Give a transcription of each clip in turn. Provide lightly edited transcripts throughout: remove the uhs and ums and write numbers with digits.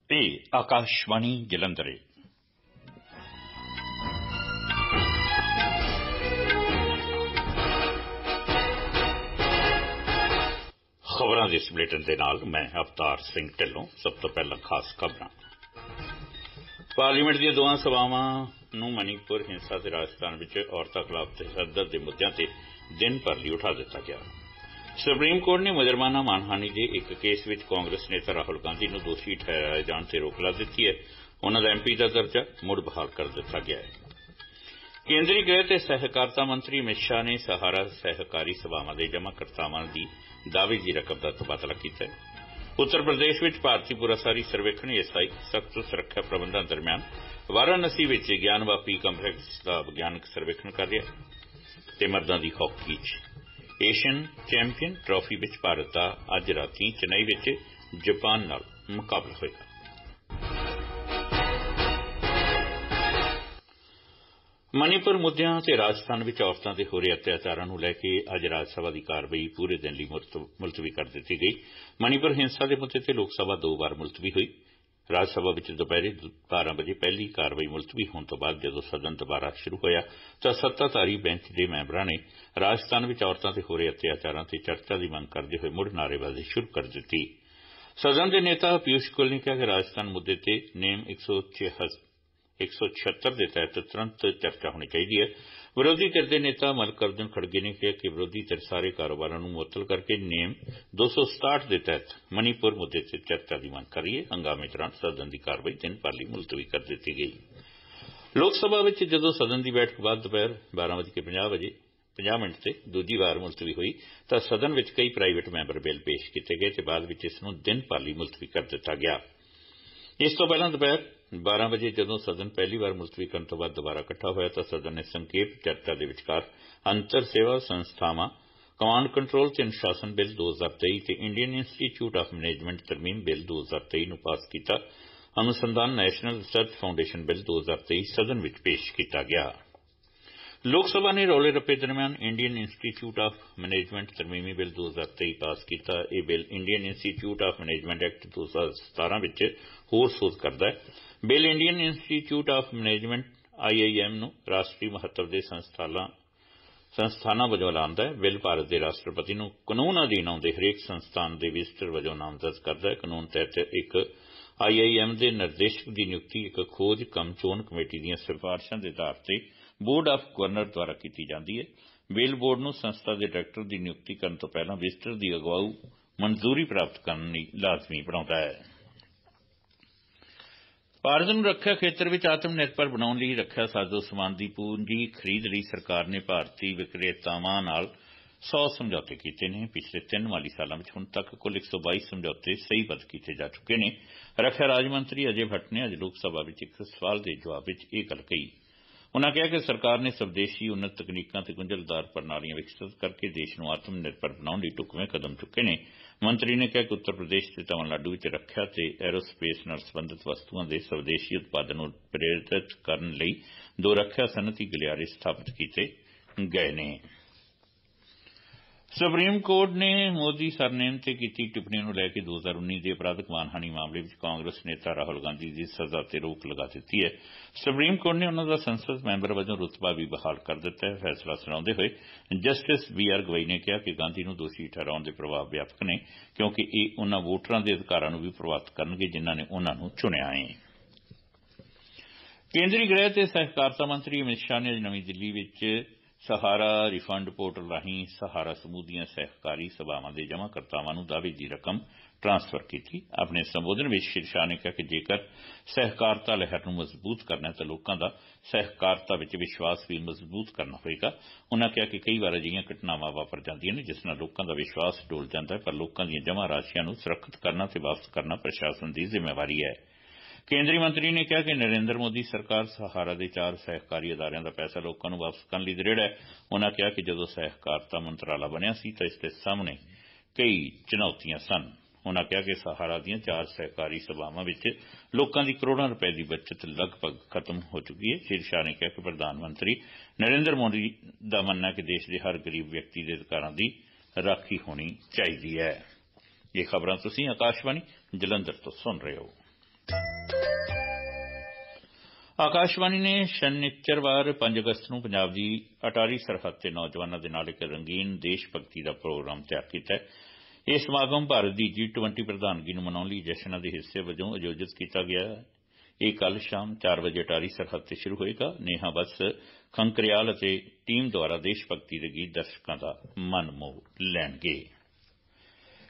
ਤੇ ਆਕਾਸ਼ਵਾਣੀ ਜਲੰਧਰ। ਖਬਰਾਂ ਦੇ ਇਸ ਬੁਲੇਟਿਨ ਦੇ ਨਾਲ ਮੈਂ ਅਵਤਾਰ ਸਿੰਘ ਢਿੱਲੋਂ। ਸਭ ਤੋਂ ਪਹਿਲਾਂ ਖਾਸ ਖਬਰਾਂ। ਪਾਰਲੀਮੈਂਟ ਦੀਆਂ ਦੋਵਾਂ ਸਭਾਵਾਂ ਨੂੰ ਮਨੀਪੁਰ ਹਿੰਸਾ ਤੇ ਰਾਜਸਥਾਨ ਵਿੱਚ ਔਰਤਾਂ ਖਿਲਾਫ ਤਸ਼ੱਦਦ ਦੇ ਮੁੱਦਿਆਂ ਤੇ ਦਿਨ ਭਰ ਲਈ ਉਠਾ ਦਿੱਤਾ ਗਿਆ। ਸੁਪਰੀਮ ਕੋਰਟ ਨੇ ਮੁਜਰਮਾਨਾ ਮਾਨਹਾਨੀ ਦੇ ਇੱਕ ਕੇਸ ਵਿੱਚ ਕਾਂਗਰਸ ਨੇਤਾ ਰਾਹੁਲ ਗਾਂਧੀ ਨੂੰ ਦੋਸ਼ੀ ਠਹਿਰਾਏ ਜਾਣ ਤੇ ਰੋਕ ਲਾ ਦਿੱਤੀ ਹੈ। ਉਨ੍ਹਾਂ ਦਾ MP ਦਾ ਦਰਜਾ ਮੁੜ ਬਹਾਲ ਕਰ ਦਿੱਤਾ ਗਿਆ ਹੈ। ਕੇਂਦਰੀ ਗ੍ਰਹਿ ਤੇ ਸਹਿਕਾਰਤਾ ਮੰਤਰੀ ਅਮਿਤ ਸ਼ਾਹ ਨੇ ਸਹਾਰਾ ਸਹਿਕਾਰੀ ਸਭਾਵਾਂ ਦੇ ਜਮ੍ਹਾਂਕਰਤਾਵਾਂ ਦੀ ਦਾਅਵੇ ਦੀ ਰਕਮ ਦਾ ਤਬਾਦਲਾ ਕੀਤਾ ਹੈ। ਉੱਤਰ ਪ੍ਰਦੇਸ਼ ਵਿੱਚ ਭਾਰਤੀ ਪੁਰਾਸਾਰੀ ਸਰਵੇਖਣ SI ਸਖਤ ਸੁਰੱਖਿਆ ਪ੍ਰਬੰਧਾਂ ਦਰਮਿਆਨ ਵਾਰਾਣਸੀ ਵਿੱਚ ਗਿਆਨਵਾਪੀ ਕੰਪਲੈਕਸ ਦਾ ਵਿਗਿਆਨਕ ਸਰਵੇਖਣ ਕਰ ਰਿਹਾ ਹੈ। ਤੇ ਮਰਦਾਂ ਦੀ ਹਾਕੀ 'ਚ ਏਸ਼ੀਅਨ ਚੈਂਪੀਅਨ ਟਰਾਫੀ ਵਿੱਚ ਭਾਰਤ ਦਾ ਅੱਜ ਰਾਤੀ ਚੇਨਈ ਵਿੱਚ ਜਾਪਾਨ ਨਾਲ ਮੁਕਾਬਲਾ ਹੋਏਗਾ। ਮਨੀਪੁਰ ਮੁੱਦਿਆਂ ਤੇ ਰਾਜਸਥਾਨ ਵਿੱਚ ਔਰਤਾਂ ਤੇ ਹੋ ਰਹੇ ਅਤਿਆਚਾਰਾਂ ਨੂੰ ਲੈ ਕੇ ਅੱਜ ਰਾਜ ਸਭਾ ਦੀ ਕਾਰਵਾਈ ਪੂਰੇ ਦਿਨ ਲਈ ਮੁਲਤਵੀ ਕਰ ਦਿੱਤੀ ਗਈ। ਮਨੀਪੁਰ ਹਿੰਸਾ ਦੇ ਮੁੱਦੇ ਤੇ ਲੋਕ ਸਭਾ 2 ਵਾਰ ਮੁਲਤਵੀ ਹੋਈ। ਰਾਜ ਸਭਾ ਵਿੱਚ ਦੁਪਹਿਰੇ 12 ਵਜੇ ਪਹਿਲੀ ਕਾਰਵਾਈ ਮੁਲਤਵੀ ਹੋਣ ਤੋਂ ਬਾਅਦ ਜਦੋਂ ਸਦਨ ਦੁਬਾਰਾ ਸ਼ੁਰੂ ਹੋਇਆ ਤਾਂ ਸੱਤਾਧਾਰੀ ਬੈਂਚ ਦੇ ਮੈਂਬਰਾਂ ਨੇ ਰਾਜਸਥਾਨ ਵਿੱਚ ਔਰਤਾਂ ਤੇ ਹੋ ਰਹੇ ਅਤਿਆਚਾਰਾਂ ਤੇ ਚਰਚਾ ਦੀ ਮੰਗ ਕਰਦੇ ਹੋਏ ਮੁੜ ਨਾਅਰੇਬਾਜ਼ੀ ਸ਼ੁਰੂ ਕਰ ਦਿੱਤੀ। ਸਦਨ ਦੇ ਨੇਤਾ ਪਿਊਸ਼ ਗੋਇਲ ਨੇ ਕਿਹਾ ਕਿ ਰਾਜਸਥਾਨ ਮੁੱਦੇ ਤੇ ਨੇਮ 176 ਦੇ ਤਹਿਤ ਤੁਰੰਤ ਚਰਚਾ ਹੋਣੀ ਚਾਹੀਦੀ ਹੈ। ਵਿਰੋਧੀ ਧਿਰ ਦੇ ਨੇਤਾ ਮੱਲਕਾਰਜੁਨ ਖੜਗੇ ਨੇ ਕਿਹਾ ਕਿ ਵਿਰੋਧੀ ਧਿਰ ਸਾਰੇ ਕਾਰੋਬਾਰਾਂ ਨੂੰ ਮੁਅੱਤਲ ਕਰਕੇ ਨੇਮ 267 ਦੇ ਤਹਿਤ ਮਨੀਪੁਰ ਮੁੱਦੇ ਤੇ ਚਰਚਾ ਦੀ ਮੰਗ ਕਰ ਰਹੀ ਹੈ। ਹੰਗਾਮੇ ਦੌਰਾਨ ਸਦਨ ਦੀ ਕਾਰਵਾਈ ਦਿਨ ਭਰ ਲਈ ਮੁਲਤਵੀ ਕਰ ਦਿੱਤੀ ਗਈ। ਲੋਕ ਸਭਾ ਵਿੱਚ ਜਦੋਂ ਸਦਨ ਦੀ ਬੈਠਕ ਬਾਅਦ ਦੁਪਹਿਰ 12:50 ਤੇ ਦੂਜੀ ਵਾਰ ਮੁਲਤਵੀ ਹੋਈ ਤਾਂ ਸਦਨ ਵਿੱਚ ਕਈ ਪ੍ਰਾਈਵੇਟ ਮੈਂਬਰ ਬਿੱਲ ਪੇਸ਼ ਕੀਤੇ ਗਏ ਤੇ ਬਾਅਦ ਵਿੱਚ ਇਸ ਨੂੰ ਦਿਨ ਭਰ ਲਈ ਮੁਲਤਵੀ ਕਰ ਦਿੱਤਾ ਗਿਆ। ਇਸ ਤੋਂ ਪਹਿਲਾਂ ਦੁਪਹਿਰ 12 ਵਜੇ ਜਦੋਂ ਸਦਨ ਪਹਿਲੀ ਵਾਰ ਮੁਲਤਵੀ ਕਰਨ ਤੋਂ ਬਾਅਦ ਦੁਬਾਰਾ ਇਕੱਠਾ ਹੋਇਆ ਤਾਂ ਸਦਨ ਨੇ ਸੰਖੇਪ ਚਰਚਾ ਦੇ ਵਿਚਕਾਰ ਅੰਤਰ ਸੇਵਾ ਸੰਸਥਾਵਾਂ ਕਮਾਂਡ ਕੰਟਰੋਲ ਤੇ ਅਨੁਸ਼ਾਸਨ ਬਿੱਲ 2023 ਤੇ ਇੰਡੀਅਨ ਇੰਸਟੀਚਿਊਟ ਆਫ ਮੈਨੇਜਮੈਂਟ ਤਰਮੀਮ ਬਿੱਲ 2023 ਨੂੰ ਪਾਸ ਕੀਤਾ। ਅਨੁਸੰਧਾਨ ਨੈਸ਼ਨਲ ਰਿਸਰਚ ਫਾਊਂਡੇਸ਼ਨ ਬਿੱਲ 2023 ਸਦਨ ਵਿੱਚ ਪੇਸ਼ ਕੀਤਾ ਗਿਆ। ਲੋਕ ਸਭਾ ਨੇ ਰੌਲੇ ਰੱਪੇ ਦਰਮਿਆਨ ਇੰਡੀਅਨ ਇੰਸਟੀਚਿਊਟ ਆਫ ਮੈਨੇਜਮੈਂਟ ਤਰਮੀਮੀ ਬਿੱਲ 2023 ਪਾਸ ਕੀਤਾ। ਇਹ bill Indian Institute of Management Act 2017 ਵਿੱਚ ਹੋਰ ਸੋਧ ਕਰਦਾ ਹੈ। Bill Indian Institute of Management IIM ਨੂੰ ਰਾਸ਼ਟਰੀ ਮਹੱਤਵ ਦੇ ਸੰਸਥਾਨਾਂ ਵਜੋਂ ਐਲਾਨਦਾ ਹੈ। ਬਿੱਲ ਭਾਰਤ ਦੇ ਰਾਸ਼ਟਰਪਤੀ ਨੂੰ ਕਾਨੂੰਨ ਅਧੀਨ ਆਉਂਦੇ ਹਰੇਕ ਸੰਸਥਾਨ ਦੇ ਵਿਜ਼ਟਰ ਵਜੋਂ ਨਾਮਜ਼ਦ ਕਰਦਾ ਹੈ। ਕਾਨੂੰਨ ਤਹਿਤ ਇੱਕ IIM ਦੇ ਨਿਰਦੇਸ਼ਕ ਦੀ ਨਿਯੁਕਤੀ ਇੱਕ ਖੋਜ ਚੋਣ ਕਮੇਟੀ ਦੀਆਂ ਸਿਫਾਰਸ਼ਾਂ ਦੇ ਆਧਾਰ ਤੇ ਬੋਰਡ ਆਫ ਗਵਰਨਰ ਦੁਆਰਾ ਕੀਤੀ ਜਾਂਦੀ ਹੈ। ਬਿੱਲ ਬੋਰਡ ਨੂੰ ਸੰਸਥਾ ਦੇ ਡਾਇਰੈਕਟਰ ਦੀ ਨਿਯੁਕਤੀ ਕਰਨ ਤੋਂ ਪਹਿਲਾਂ ਵਿਜ਼ਟਰ ਦੀ ਅਗਵਾਈ ਮਨਜ਼ੂਰੀ ਪ੍ਰਾਪਤ ਕਰਨ ਲਈ ਲਾਜ਼ਮੀ ਬਣਾਉਂਦਾ ਹੈ। ਭਾਰਤ ਨੂੰ ਰੱਖਿਆ ਖੇਤਰ ਵਿੱਚ ਆਤਮ ਨਿਰਭਰ ਬਣਾਉਣ ਲਈ ਰੱਖਿਆ ਸਾਜ਼ੋ ਸਮਾਨ ਦੀ ਪੂੰਜੀ ਖਰੀਦ ਲਈ ਸਰਕਾਰ ਨੇ ਭਾਰਤੀ ਵਿਕਰੇਤਾਵਾਂ ਨਾਲ 100 ਸਮਝੌਤੇ ਕੀਤੇ ਨੇ। ਪਿਛਲੇ 3 ਮਾਲੀ ਸਾਲਾਂ ਵਿੱਚ ਹੁਣ ਤੱਕ ਕੁੱਲ 122 ਸਮਝੌਤੇ ਸਹੀਬੱਧ ਕੀਤੇ ਜਾ ਚੁੱਕੇ ਨੇ। ਰੱਖਿਆ ਰਾਜ ਮੰਤਰੀ ਅਜੇ ਭੱਟ ਨੇ ਅੱਜ ਲੋਕ ਸਭਾ ਵਿੱਚ ਇੱਕ ਸਵਾਲ ਦੇ ਜਵਾਬ ਵਿੱਚ ਇਹ ਗੱਲ ਕਹੀ। ਉਨ੍ਹਾਂ ਕਿਹਾ ਕਿ ਸਰਕਾਰ ਨੇ ਸਵਦੇਸ਼ੀ ਉੱਨਤ ਤਕਨੀਕਾਂ ਤੇ ਗੁੰਝਲਦਾਰ ਪ੍ਰਣਾਲੀਆਂ ਵਿਕਸਿਤ ਕਰਕੇ ਦੇਸ਼ ਨੂੰ ਆਤਮ ਨਿਰਭਰ ਬਣਾਉਣ ਲਈ ਢੁਕਵੇਂ ਕਦਮ ਚੁੱਕੇ ਨੇ। ਮੰਤਰੀ ਨੇ ਕਿਹਾ ਕਿ ਉੱਤਰ ਪ੍ਰਦੇਸ਼ ਤੇ ਤਮਿਲਨਾਡੂ ਵਿੱਚ ਰੱਖਿਆ ਤੇ ਐਰੋਸਪੇਸ ਨਾਲ ਸੰਬੰਧਿਤ ਵਸਤੂਆਂ ਦੇ ਸਵਦੇਸ਼ੀ ਉਤਪਾਦਨ ਨੂੰ ਪ੍ਰੇਰਿਤ ਕਰਨ ਲਈ 2 ਰੱਖਿਆ ਸਨਅਤੀ ਗਲਿਆਰੇ ਸਥਾਪਿਤ ਕੀਤੇ ਗਏ ਨੇ। ਸੁਪਰੀਮ ਕੋਰਟ ਨੇ ਮੋਦੀ ਸਰਨੇਮ ਤੇ ਕੀਤੀ ਟਿੱਪਣੀ ਨੂੰ ਲੈ ਕੇ 2019 ਦੇ ਅਪਰਾਧਕ ਮਾਨਹਾਨੀ ਮਾਮਲੇ ਵਿੱਚ ਕਾਂਗਰਸ ਨੇਤਾ ਰਾਹੁਲ ਗਾਂਧੀ ਦੀ ਸਜ਼ਾ ਤੇ ਰੋਕ ਲਗਾ ਦਿੱਤੀ ਹੈ। ਸੁਪਰੀਮ ਕੋਰਟ ਨੇ ਉਨ੍ਹਾਂ ਦਾ ਸੰਸਦ ਮੈਂਬਰ ਵਜੋਂ ਰੁਤਬਾ ਵੀ ਬਹਾਲ ਕਰ ਦਿੱਤਾ ਹੈ। ਫੈਸਲਾ ਸੁਣਾਉਂਦੇ ਹੋਏ ਜਸਟਿਸ BR ਗਵਈ ਨੇ ਕਿਹਾ ਕਿ ਗਾਂਧੀ ਨੂੰ ਦੋਸ਼ੀ ਠਹਿਰਾਉਣ ਦੇ ਪ੍ਰਭਾਵ ਵਿਆਪਕ ਨੇ ਕਿਉਂਕਿ ਇਹ ਉਨ੍ਹਾਂ ਵੋਟਰਾਂ ਦੇ ਅਧਿਕਾਰਾਂ ਨੂੰ ਵੀ ਪ੍ਰਭਾਵਿਤ ਕਰਨਗੇ ਜਿਨ੍ਹਾਂ ਨੇ ਉਨ੍ਹਾਂ ਨੂੰ ਚੁਣਿਆ ਹੈ। ਕੇਂਦਰੀ ਗ੍ਰਹਿ ਤੇ ਸਹਿਕਾਰਤਾ ਮੰਤਰੀ ਅਮਿਤ ਸ਼ਾਹ ਨੇ ਅੱਜ ਨਵੀਂ ਦਿੱਲੀ ਵਿੱਚ ਸਹਾਰਾ ਰਿਫੰਡ ਪੋਰਟਲ ਰਾਹੀਂ ਸਹਾਰਾ ਸਮੂਹ ਦੀਆਂ ਸਹਿਕਾਰੀ ਸਭਾਵਾਂ ਦੇ ਜਮ੍ਹਾਂਕਰਤਾਵਾਂ ਨੂੰ ਦਾਅਵੇ ਦੀ ਰਕਮ ਟਰਾਂਸਫਰ ਕੀਤੀ। ਆਪਣੇ ਸੰਬੋਧਨ ਵਿੱਚ ਸ਼੍ਰੀ ਸ਼ਾਹ ਨੇ ਕਿਹਾ ਕਿ ਜੇਕਰ ਸਹਿਕਾਰਤਾ ਲਹਿਰ ਨੂੰ ਮਜ਼ਬੂਤ ਕਰਨਾ ਹੈ ਤਾਂ ਲੋਕਾਂ ਦਾ ਸਹਿਕਾਰਤਾ ਵਿੱਚ ਵਿਸ਼ਵਾਸ ਵੀ ਮਜ਼ਬੂਤ ਕਰਨਾ ਹੋਵੇਗਾ। ਉਨ੍ਹਾਂ ਕਿਹਾ ਕਿ ਕਈ ਵਾਰ ਅਜਿਹੀਆਂ ਘਟਨਾਵਾਂ ਵਾਪਰ ਜਾਂਦੀਆਂ ਨੇ ਜਿਸ ਨਾਲ ਲੋਕਾਂ ਦਾ ਵਿਸ਼ਵਾਸ ਡੋਲ ਜਾਂਦਾ ਹੈ ਪਰ ਲੋਕਾਂ ਦੀਆਂ ਜਮ੍ਹਾਂ ਰਾਸ਼ੀਆਂ ਨੂੰ ਸੁਰੱਖਿਅਤ ਕਰਨਾ ਤੇ ਵਾਪਸ ਕਰਨਾ ਪ੍ਰਸ਼ਾਸਨ ਦੀ ਜ਼ਿੰਮੇਵਾਰੀ ਹੈ। ਕੇਂਦਰੀ ਮੰਤਰੀ ਨੇ ਕਿਹਾ ਕਿ ਨਰਿੰਦਰ ਮੋਦੀ ਸਰਕਾਰ ਸਹਾਰਾ ਦੇ 4 ਸਹਿਕਾਰੀ ਅਦਾਰਿਆਂ ਦਾ ਪੈਸਾ ਲੋਕਾਂ ਨੂੰ ਵਾਪਸ ਕਰਨ ਲਈ ਦ੍ਰਿੜ ਹੈ। ਉਨ੍ਹਾਂ ਕਿਹਾ ਕਿ ਜਦੋਂ ਸਹਿਕਾਰਤਾ ਮੰਤਰਾਲਾ ਬਣਿਆ ਸੀ ਤਾਂ ਇਸ ਦੇ ਸਾਹਮਣੇ ਕਈ ਚੁਣੌਤੀਆਂ ਸਨ। ਉਨ੍ਹਾਂ ਕਿਹਾ ਕਿ ਸਹਾਰਾ ਦੀਆਂ 4 ਸਹਿਕਾਰੀ ਸਭਾਵਾਂ ਵਿੱਚ ਲੋਕਾਂ ਦੀ ਕਰੋੜਾਂ ਰੁਪਏ ਦੀ ਬੱਚਤ ਲਗਭਗ ਖਤਮ ਹੋ ਚੁੱਕੀ ਹੈ। ਸ਼੍ਰੀ ਸ਼ਾਹ ਨੇ ਕਿਹਾ ਕਿ ਪ੍ਰਧਾਨ ਮੰਤਰੀ ਨਰਿੰਦਰ ਮੋਦੀ ਦਾ ਮੰਨਣਾ ਹੈ ਕਿ ਦੇਸ਼ ਦੇ ਹਰ ਗਰੀਬ ਵਿਅਕਤੀ ਦੇ ਅਧਿਕਾਰਾਂ ਦੀ ਰਾਖੀ ਹੋਣੀ ਚਾਹੀਦੀ ਹੈ। ਇਹ ਖਬਰਾਂ ਤੁਸੀਂ ਆਕਾਸ਼ਵਾਣੀ ਜਲੰਧਰ ਤੋਂ ਸੁਣ ਰਹੇ ਹੋ। आकाशवाणी ने शनिचरवार 5 अगस्त ਨੂੰ ਪੰਜਾਬ ਦੀ ਅਟਾਰੀ ਸਰਹੱਦ ਤੇ ਨੌਜਵਾਨਾਂ ਦੇ ਨਾਲ ਇੱਕ ਰੰਗੀਨ ਦੇਸ਼ ਭਗਤੀ ਦਾ ਪ੍ਰੋਗਰਾਮ ਤਿਆਰ ਕੀਤਾ ਹੈ। ਇਹ ਸਮਾਗਮ ਭਾਰਤ ਦੀ G20 ਪ੍ਰਧਾਨਗੀ ਨੂੰ ਮਨਾਉਣ ਲਈ ਜਸ਼ਨਾਂ ਦੇ ਹਿੱਸੇ ਵਜੋਂ ਆਯੋਜਿਤ ਕੀਤਾ ਗਿਆ ਹੈ। ਇਹ ਕੱਲ੍ਹ ਸ਼ਾਮ 4 ਵਜੇ ਅਟਾਰੀ ਸਰਹੱਦ ਤੇ ਸ਼ੁਰੂ ਹੋਏਗਾ। ਨੇਹਾ ਬੱਸ ਖੰਕਰਿਆਲ ਅਤੇ ਟੀਮ ਦੁਆਰਾ ਦੇਸ਼ ਭਗਤੀ ਦੇ ਗੀਤ ਦਰਸ਼ਕਾਂ ਦਾ ਮਨ ਮੋਹ ਲੈਣਗੇ।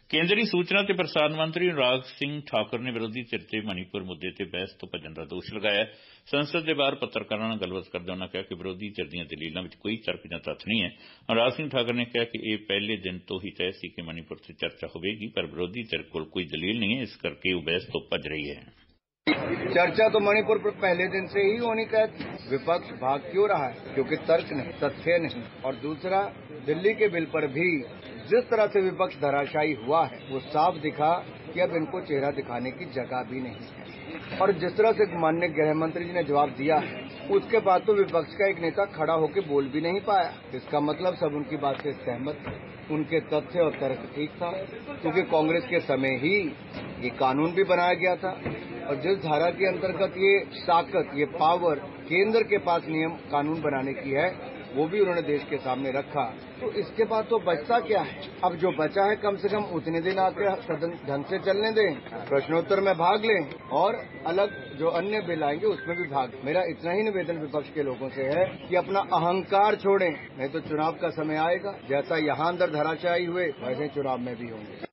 ਕੇਂਦਰੀ ਸੂਚਨਾ ਤੇ ਪ੍ਰਸਾਰਣ ਮੰਤਰੀ ਅਨੁਰਾਗ ਸਿੰਘ ਠਾਕੁਰ ਨੇ ਵਿਰੋਧੀ ਧਿਰ ਤੇ ਮਣੀਪੁਰ ਮੁੱਦੇ ਤੇ ਬਹਿਸ ਤੋਂ ਭੱਜਣ ਦਾ ਦੋਸ਼ ਲਗਾਇਆ। ਸੰਸਦ ਦੇ ਬਾਹਰ ਪੱਤਰਕਾਰਾਂ ਨਾਲ ਗੱਲਬਾਤ ਕਰਦਿਆਂ ਉਨ੍ਹਾਂ ਕਿਹਾ ਕਿ ਵਿਰੋਧੀ ਧਿਰ ਦੀਆਂ ਦਲੀਲਾਂ ਵਿੱਚ ਕੋਈ ਤਰਕ ਜਾਂ ਤੱਥ ਨਹੀਂ ਹੈ। ਅਨੁਰਾਗ ਸਿੰਘ ਠਾਕੁਰ ਨੇ ਕਿਹਾ ਕਿ ਇਹ ਪਹਿਲੇ ਦਿਨ ਤੋਂ ਹੀ ਤੈਅ ਸੀ ਕਿ ਮਣੀਪੁਰ ਤੇ ਚਰਚਾ ਹੋਵੇਗੀ, ਪਰ ਵਿਰੋਧੀ ਧਿਰ ਕੋਲ ਕੋਈ ਦਲੀਲ ਨਹੀਂ है, ਇਸ करके वो बहस तो भज रही है। चर्चा तो मणिपुर पर पहले दिन से ही होनी चाहिए। विपक्ष भाग क्यों रहा है? क्योंकि तर्क नहीं, तथ्य नहीं। और दूसरा, दिल्ली के बिल पर भी जिस तरह से विपक्ष धराशायी हुआ है वो साफ दिखा कि अब इनको चेहरा दिखाने की जगह भी नहीं है। और जिस तरह से माननीय गृह मंत्री जी ने जवाब दिया है उसके बाद तो विपक्ष का एक नेता खड़ा होकर बोल भी नहीं पाया। इसका मतलब सब उनकी बात से सहमत थे, उनके तथ्य और तर्क ठीक था, क्योंकि कांग्रेस के समय ही ये कानून भी बनाया गया था और जिस धारा के अंतर्गत ये ताकत, ये पावर केंद्र के पास नियम कानून बनाने की है वो भी उन्होंने देश के सामने रखा। तो इसके बाद तो बचता क्या है? अब जो बचा है कम से कम उतने दिन आके सदन ढंग से चलने दें, प्रश्नोत्तर में भाग लें और अलग जो अन्य बिल आएंगे उसमें भी भाग। मेरा इतना ही निवेदन विपक्ष के लोगों से है कि अपना अहंकार छोड़ें, नहीं तो चुनाव का समय आएगा, जैसा यहाँ अंदर धराशायी हुए वैसे चुनाव में भी होंगे।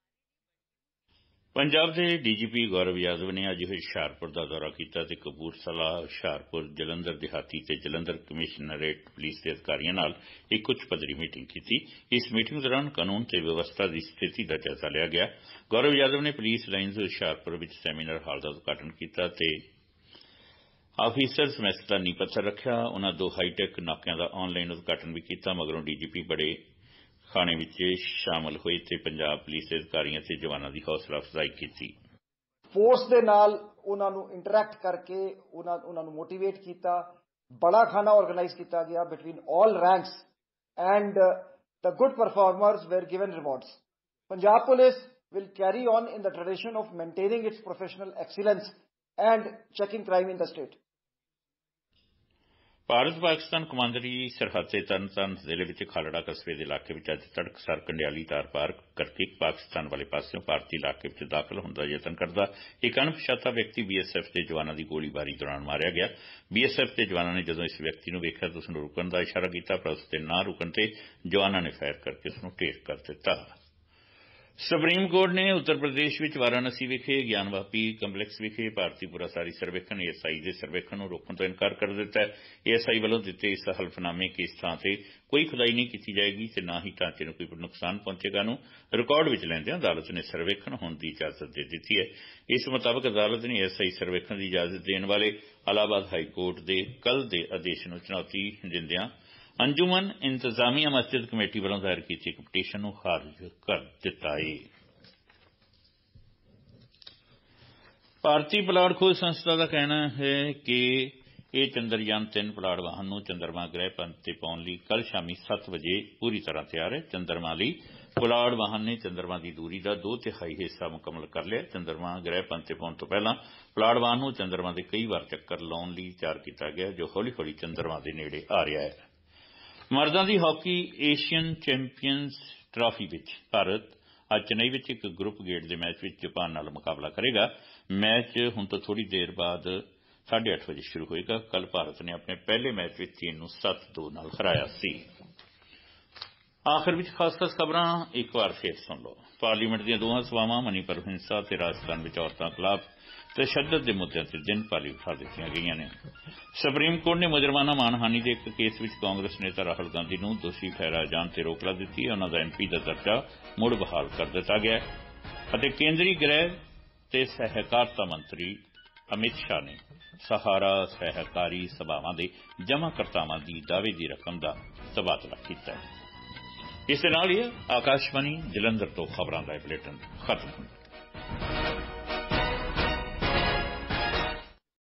पंजाब के DGP गौरव यादव ने अज हुशियारपुर का दौरा किया ते कपूरथला, हुशियारपुर, जलंधर देहाती ते जलंधर कमिश्नरेट पुलिस के अधिकारियों नाल एक उच्च पद्धरी मीटिंग की। इस मीटिंग दौरान कानून ते व्यवस्था की स्थिति का जायजा लिया गया। गौरव यादव ने पुलिस लाइन्स हुशियारपुर में सैमीनार हाल का उद्घाटन किया ते आफिसर्स मैस का नींह पत्थर रखा। उन्होंने 2 हाईटैक नाकियां का ऑनलाइन उद्घाटन भी किया। मगरों DGP बड़े खाने विच शामिल होए ते पंजाब पुलिस के अधिकारियों ते जवानों की हौसला अफजाई की। फोर्स दे नाल उन्हां नूं इंटरैक्ट करके उन्हां नूं मोटिवेट किया। बड़ा खाना ऑर्गेनाइज किया गया between all ranks and the good performers were given rewards. Punjab police will carry on in the tradition of maintaining its professional excellence and checking crime in the state. Bharat Pakistan कमांडरी सरहद से तरनताਰਨ जिले में खालड़ा कस्बे के इलाके में अज तड़कसार कंडियाली तार पार करके पाकिस्तान वाले पासों भारतीय इलाके में दाखिल होने का यतन करता एक अणपछाता व्यक्ति BSF के जवानों की गोलीबारी दौरान मारिया गया। BSF के जवानों ने जदों इस व्यक्ति को वेख्या तो उसनूं रुकण का इशारा किया, पर उसके ना रुकण ते जवानों ने फायर करके उसनूं ढेर कर दिता। सुप्रीम कोर्ट ने उत्तर प्रदेश में वाराणसी विखे ज्ञानवापी कंपलैक्स विखे भारतीय पुरासारी सर्वेखण ASI के सर्वेखण को रोकने तो इनकार कर दिता है। ASI वालों दिते इस हल्फनामे के स्थान से कोई खुदाई नहीं की जाएगी तो ना ही ढांचे को कोई नुकसान पहुंचेगा। रिकॉर्ड में लैंदे अदालत ने सर्वेखण होने की इजाजत दे दी है। इस मुताबिक अदालत ने ASI सर्वेखण की इजाजत देने वाले इलाहाबाद हाईकोर्ट के कल के आदेश को चुनौती दिंदियां अंजुमन इंतजामिया मस्जिद कमेटी वालों दायर की एक पटीशन खारिज कर दिता है। भारतीय पुलाड़ खोज संस्था का कहना है कि यह चंद्रयान 3 पुलाड़ वाहन को चंद्रमा ग्रह पंथ से पाने लई कल शामी 7 बजे पूरी तरह तैयार है। चंद्रमा लई पुलाड़ वाहन ने चंद्रमा की दूरी का 2/3 हिस्सा मुकम्मल कर लिया। चंद्रमा ग्रह पंथ से पाने तो पहला पुलाड़ वाहन को चंद्रमा के कई बार चक्कर लाने लई तैयार किया गया, जो हौली हौली चंद्रमा के नेड़े आ रहा है। मर्दां दी हॉकी एशियन चैंपियंस ट्रॉफी विच भारत आज चेन्नई में एक ग्रुप गेट के मैच में जापान नाल मुकाबला करेगा। मैच हुण तो थोड़ी देर बाद 8:30 बजे शुरू होएगा। कल भारत ने अपने पहले मैच में चीन नूं 7-2 नाल हराया सी। आखिर विच खास खबरां एक बार फिर सुन लो। पार्लीमेंट दी दोहां सभावां मणिपुर हिंसा ते राजस्थान विच औरतां खिलाफ तशद्दद के मुद्दों से दिन पाली उठा दी गई ने। सुप्रीम कोर्ट ने मुजरमाना मानहानि के एक केस में कांग्रेस नेता राहुल गांधी को दोषी ठहराए जाने से रोक ला दी है। उन्होंने MP का दर्जा मुड़ बहाल कर दिता गया है। केंद्रीय गृह ते सहकारिता मंत्री अमित शाह ने सहारा सहकारी सभावां दे जमाकर्तावां की दावे की रकम का तबादला किया है। इस नाल ही आकाशवाणी जलंधर तो खबरां दा बुलेटिन खत्म हुंदा।